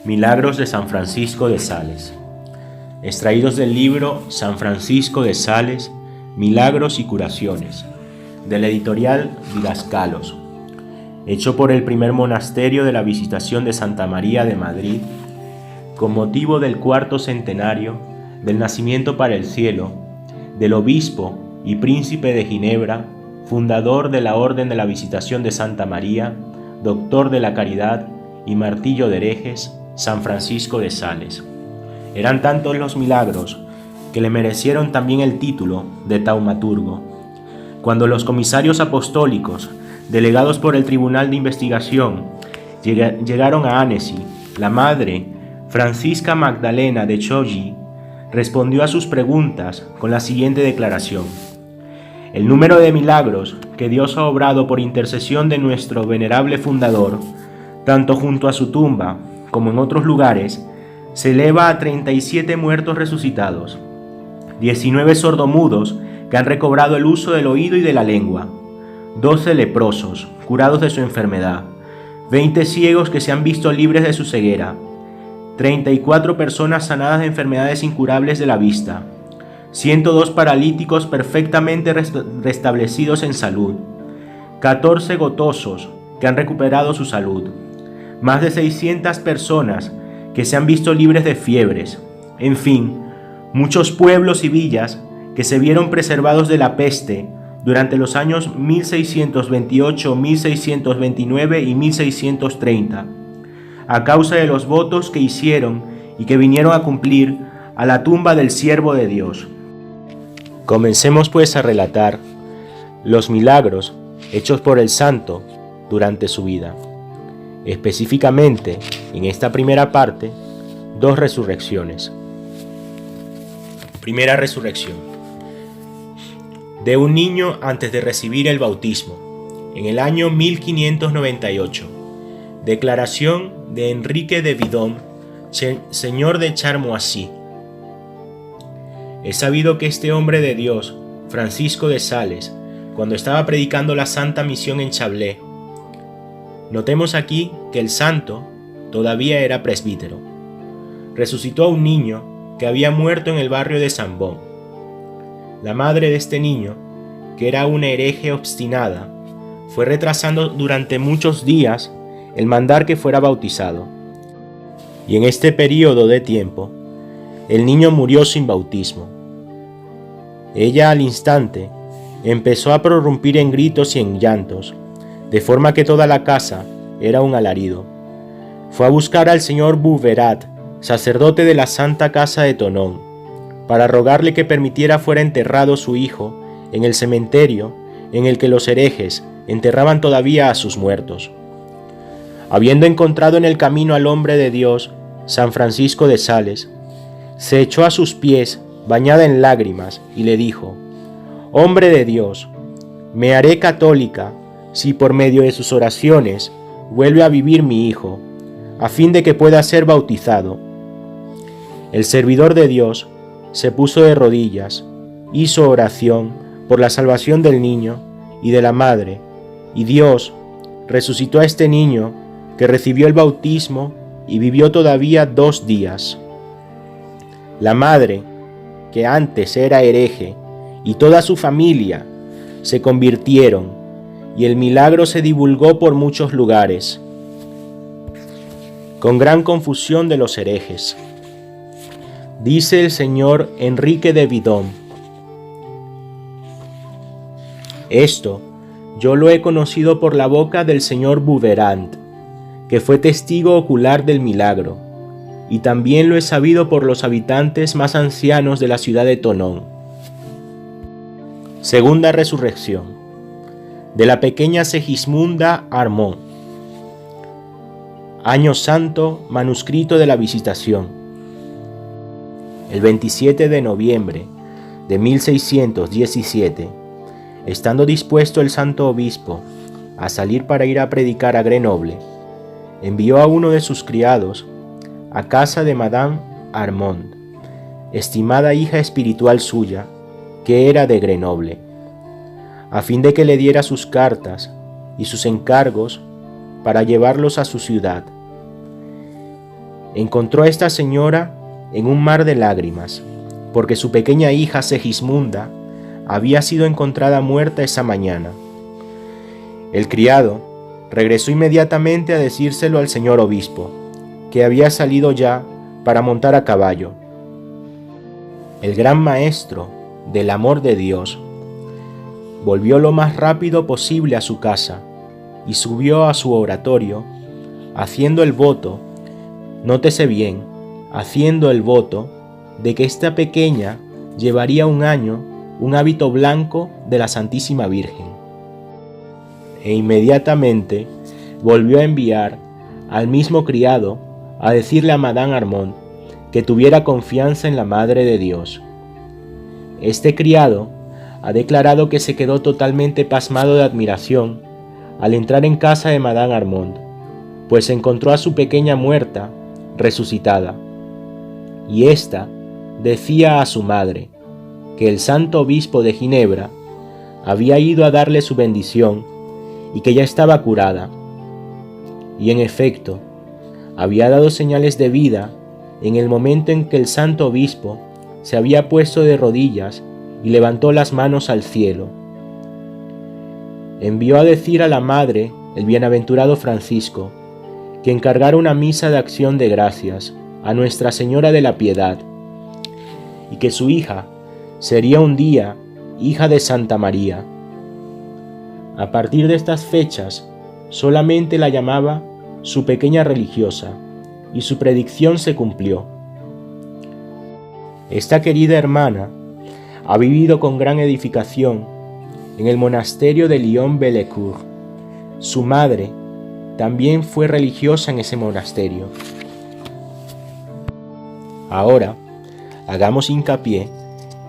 Milagros de San Francisco de Sales. Extraídos del libro San Francisco de Sales, Milagros y Curaciones, de la editorial Didascalos, hecho por el primer monasterio de la Visitación de Santa María de Madrid, con motivo del 4º centenario del nacimiento para el cielo del obispo y príncipe de Ginebra, fundador de la Orden de la Visitación de Santa María, doctor de la caridad y martillo de herejes, San Francisco de Sales. Eran tantos los milagros que le merecieron también el título de taumaturgo. Cuando los comisarios apostólicos, delegados por el Tribunal de Investigación, llegaron a Annecy, la madre, Francisca Magdalena de Chogy, respondió a sus preguntas con la siguiente declaración: el número de milagros que Dios ha obrado por intercesión de nuestro venerable fundador, tanto junto a su tumba como en otros lugares, se eleva a 37 muertos resucitados, 19 sordomudos que han recobrado el uso del oído y de la lengua, 12 leprosos curados de su enfermedad, 20 ciegos que se han visto libres de su ceguera, 34 personas sanadas de enfermedades incurables de la vista, 102 paralíticos perfectamente restablecidos en salud, 14 gotosos que han recuperado su salud, más de 600 personas que se han visto libres de fiebres, en fin, muchos pueblos y villas que se vieron preservados de la peste durante los años 1628, 1629 y 1630, a causa de los votos que hicieron y que vinieron a cumplir a la tumba del siervo de Dios. Comencemos pues a relatar los milagros hechos por el santo durante su vida. Específicamente, en esta primera parte, 2 resurrecciones. Primera resurrección. De un niño antes de recibir el bautismo, en el año 1598. Declaración de Enrique de Vidón, señor de Charmoisy. Es sabido que este hombre de Dios, Francisco de Sales, cuando estaba predicando la Santa Misión en Chablais, notemos aquí que el santo todavía era presbítero, resucitó a un niño que había muerto en el barrio de Sambón. La madre de este niño, que era una hereje obstinada, fue retrasando durante muchos días el mandar que fuera bautizado. Y en este período de tiempo, el niño murió sin bautismo. Ella al instante empezó a prorrumpir en gritos y en llantos, de forma que toda la casa era un alarido. Fue a buscar al señor Bouverat, sacerdote de la Santa Casa de Thonon, para rogarle que permitiera fuera enterrado su hijo en el cementerio en el que los herejes enterraban todavía a sus muertos. Habiendo encontrado en el camino al hombre de Dios, San Francisco de Sales, se echó a sus pies, bañada en lágrimas, y le dijo: «Hombre de Dios, me haré católica si por medio de sus oraciones vuelve a vivir mi hijo, a fin de que pueda ser bautizado». El servidor de Dios se puso de rodillas, hizo oración por la salvación del niño y de la madre, y Dios resucitó a este niño, que recibió el bautismo y vivió todavía 2 días. La madre, que antes era hereje, y toda su familia se convirtieron, y el milagro se divulgó por muchos lugares, con gran confusión de los herejes. Dice el señor Enrique de Vidón: «Esto yo lo he conocido por la boca del señor Bouverat, que fue testigo ocular del milagro, y también lo he sabido por los habitantes más ancianos de la ciudad de Thonon». Segunda resurrección. De la pequeña Segismunda Armand. Año santo, manuscrito de la Visitación. El 27 de noviembre de 1617, estando dispuesto el santo obispo a salir para ir a predicar a Grenoble, envió a uno de sus criados a casa de Madame Armand, estimada hija espiritual suya, que era de Grenoble, a fin de que le diera sus cartas y sus encargos para llevarlos a su ciudad. encontró a esta señora en un mar de lágrimas, porque su pequeña hija Segismunda había sido encontrada muerta esa mañana. El criado regresó inmediatamente a decírselo al señor obispo, que había salido ya para montar a caballo. El gran maestro del amor de Dios volvió lo más rápido posible a su casa y subió a su oratorio, haciendo el voto, nótese bien, haciendo el voto de que esta pequeña llevaría un año un hábito blanco de la Santísima Virgen. E inmediatamente volvió a enviar al mismo criado a decirle a Madame Armand que tuviera confianza en la Madre de Dios. Este criado ha declarado que se quedó totalmente pasmado de admiración al entrar en casa de Madame Armand, pues encontró a su pequeña muerta, resucitada. Y ésta decía a su madre que el santo obispo de Ginebra había ido a darle su bendición y que ya estaba curada. Y en efecto, había dado señales de vida en el momento en que el santo obispo se había puesto de rodillas y levantó las manos al cielo. Envió a decir a la madre, el bienaventurado Francisco, que encargara una misa de acción de gracias a Nuestra Señora de la Piedad, y que su hija sería un día hija de Santa María. A partir de estas fechas, solamente la llamaba su pequeña religiosa, y su predicción se cumplió. Esta querida hermana ha vivido con gran edificación en el monasterio de Lyon-Bellecour. Su madre también fue religiosa en ese monasterio. Ahora, hagamos hincapié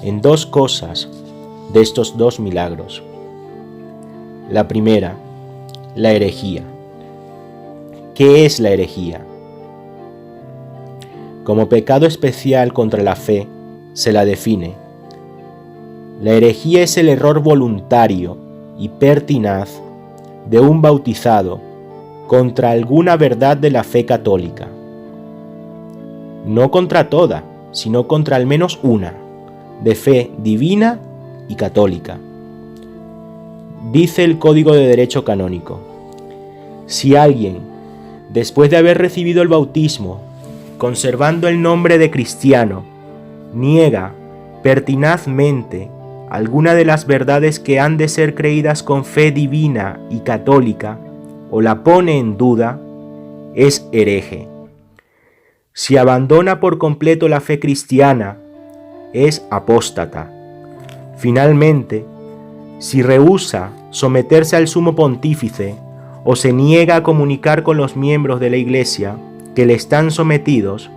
en dos cosas de estos dos milagros. La primera, la herejía. ¿Qué es la herejía? Como pecado especial contra la fe, se la define. La herejía es el error voluntario y pertinaz de un bautizado contra alguna verdad de la fe católica. No contra toda, sino contra al menos una, de fe divina y católica. Dice el Código de Derecho Canónico: si alguien, después de haber recibido el bautismo, conservando el nombre de cristiano, niega pertinazmente alguna de las verdades que han de ser creídas con fe divina y católica, o la pone en duda, es hereje. Si abandona por completo la fe cristiana, es apóstata. Finalmente, si rehúsa someterse al sumo pontífice o se niega a comunicar con los miembros de la Iglesia que le están sometidos,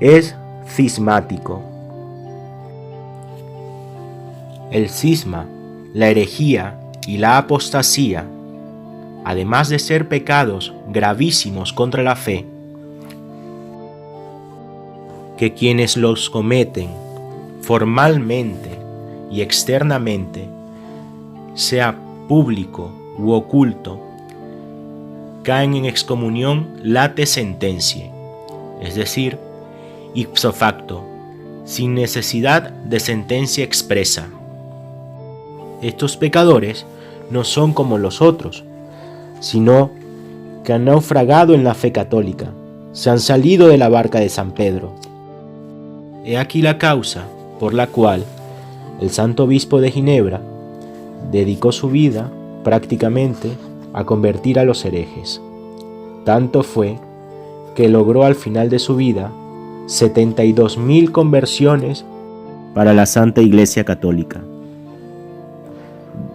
es cismático. El cisma, la herejía y la apostasía, además de ser pecados gravísimos contra la fe, que quienes los cometen formalmente y externamente, sea público u oculto, caen en excomunión late sententiae, es decir, ipso facto, sin necesidad de sentencia expresa. Estos pecadores no son como los otros, sino que han naufragado en la fe católica, se han salido de la barca de San Pedro. He aquí la causa por la cual el santo obispo de Ginebra dedicó su vida prácticamente a convertir a los herejes. Tanto fue que logró al final de su vida 72.000 conversiones para la Santa Iglesia Católica.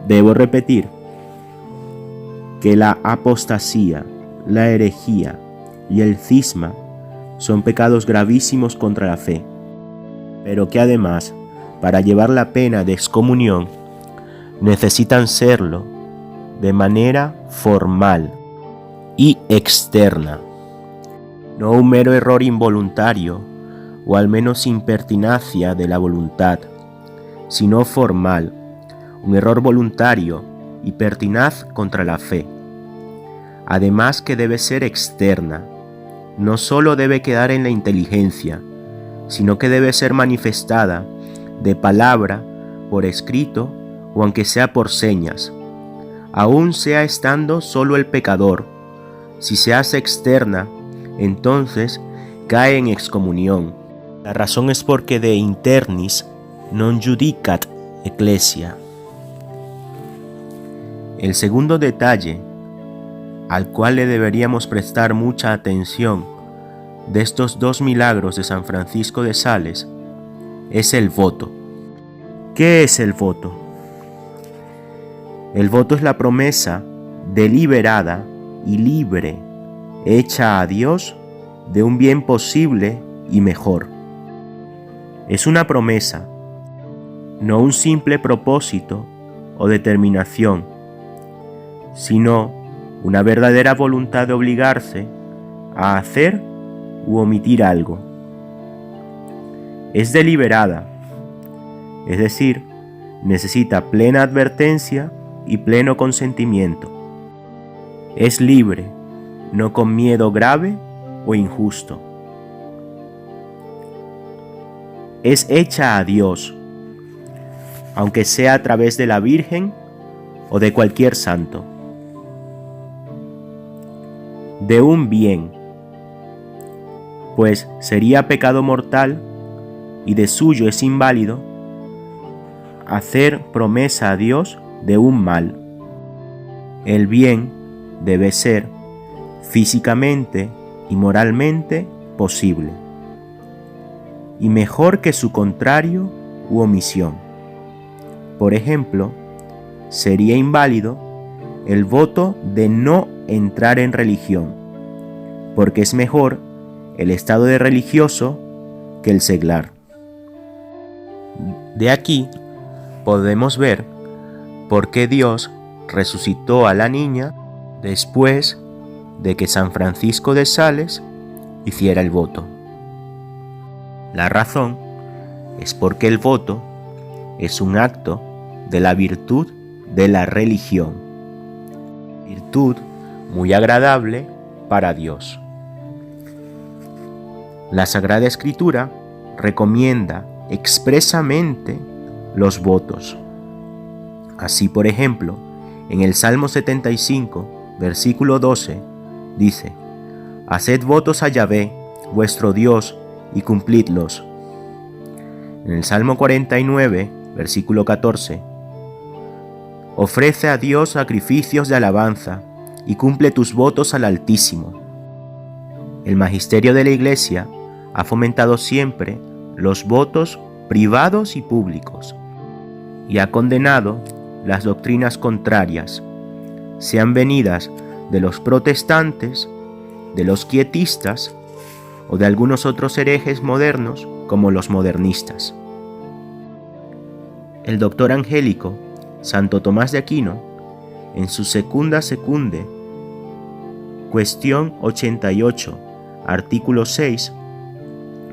Debo repetir que la apostasía, la herejía y el cisma son pecados gravísimos contra la fe, pero que además, para llevar la pena de excomunión, necesitan serlo de manera formal y externa, no un mero error involuntario o al menos impertinacia de la voluntad, sino formal, un error voluntario y pertinaz contra la fe, además que debe ser externa, no solo debe quedar en la inteligencia, sino que debe ser manifestada de palabra, por escrito o aunque sea por señas, aun sea estando solo el pecador. Si se hace externa, entonces cae en excomunión. La razón es porque de internis non judicat ecclesia. El segundo detalle, al cual le deberíamos prestar mucha atención de estos dos milagros de San Francisco de Sales, es el voto. ¿Qué es el voto? El voto es la promesa deliberada y libre, hecha a Dios de un bien posible y mejor. Es una promesa, no un simple propósito o determinación, sino una verdadera voluntad de obligarse a hacer u omitir algo. Es deliberada, es decir, necesita plena advertencia y pleno consentimiento. Es libre, no con miedo grave o injusto. Es hecha a Dios, aunque sea a través de la Virgen o de cualquier santo. De un bien, pues sería pecado mortal y de suyo es inválido hacer promesa a Dios de un mal. El bien debe ser físicamente y moralmente posible, y mejor que su contrario u omisión. Por ejemplo, sería inválido el voto de no entrar en religión, porque es mejor el estado de religioso que el seglar. De aquí podemos ver por qué Dios resucitó a la niña después de que San Francisco de Sales hiciera el voto. La razón es porque el voto es un acto de la virtud de la religión, virtud muy agradable para Dios. La Sagrada Escritura recomienda expresamente los votos. Así, por ejemplo, en el Salmo 75, versículo 12, dice: Haced votos a Yahvé, vuestro Dios, y cumplidlos. En el Salmo 49, versículo 14, ofrece a Dios sacrificios de alabanza y cumple tus votos al Altísimo. El magisterio de la Iglesia ha fomentado siempre los votos privados y públicos y ha condenado las doctrinas contrarias, sean venidas de los protestantes, de los quietistas o de algunos otros herejes modernos como los modernistas. El doctor angélico Santo Tomás de Aquino, en su Secunda Secunde, cuestión 88, artículo 6,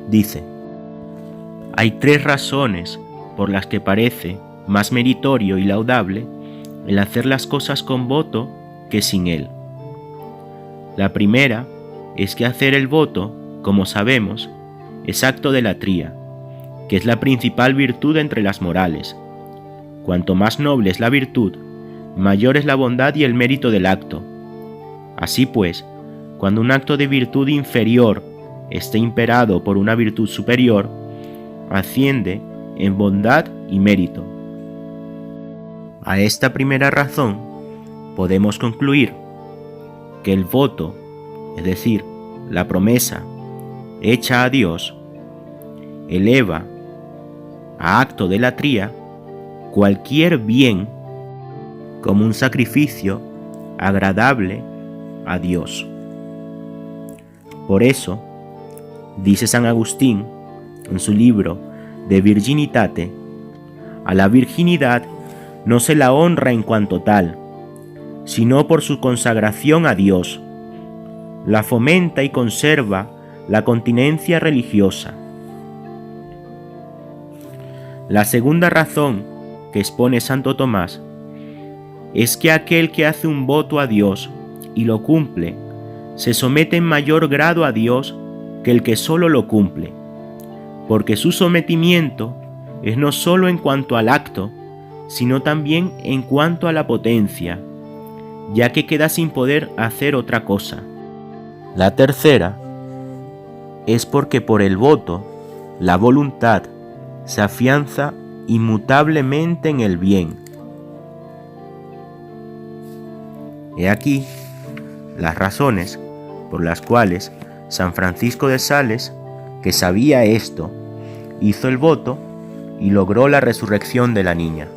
dice: hay tres razones por las que parece más meritorio y laudable el hacer las cosas con voto que sin él. La primera es que hacer el voto, como sabemos, es acto de latría, que es la principal virtud entre las morales. Cuanto más noble es la virtud, mayor es la bondad y el mérito del acto. Así pues, cuando un acto de virtud inferior esté imperado por una virtud superior, asciende en bondad y mérito. A esta primera razón podemos concluir que el voto, es decir, la promesa hecha a Dios, eleva a acto de latría cualquier bien como un sacrificio agradable a Dios. Por eso, dice San Agustín en su libro De Virginitate, a la virginidad no se la honra en cuanto tal, sino por su consagración a Dios. La fomenta y conserva la continencia religiosa. La segunda razón que expone Santo Tomás es que aquel que hace un voto a Dios y lo cumple se somete en mayor grado a Dios que el que solo lo cumple, porque su sometimiento es no solo en cuanto al acto, sino también en cuanto a la potencia, ya que queda sin poder hacer otra cosa. La tercera es porque por el voto, la voluntad se afianza inmutablemente en el bien. He aquí las razones por las cuales San Francisco de Sales, que sabía esto, hizo el voto y logró la resurrección de la niña.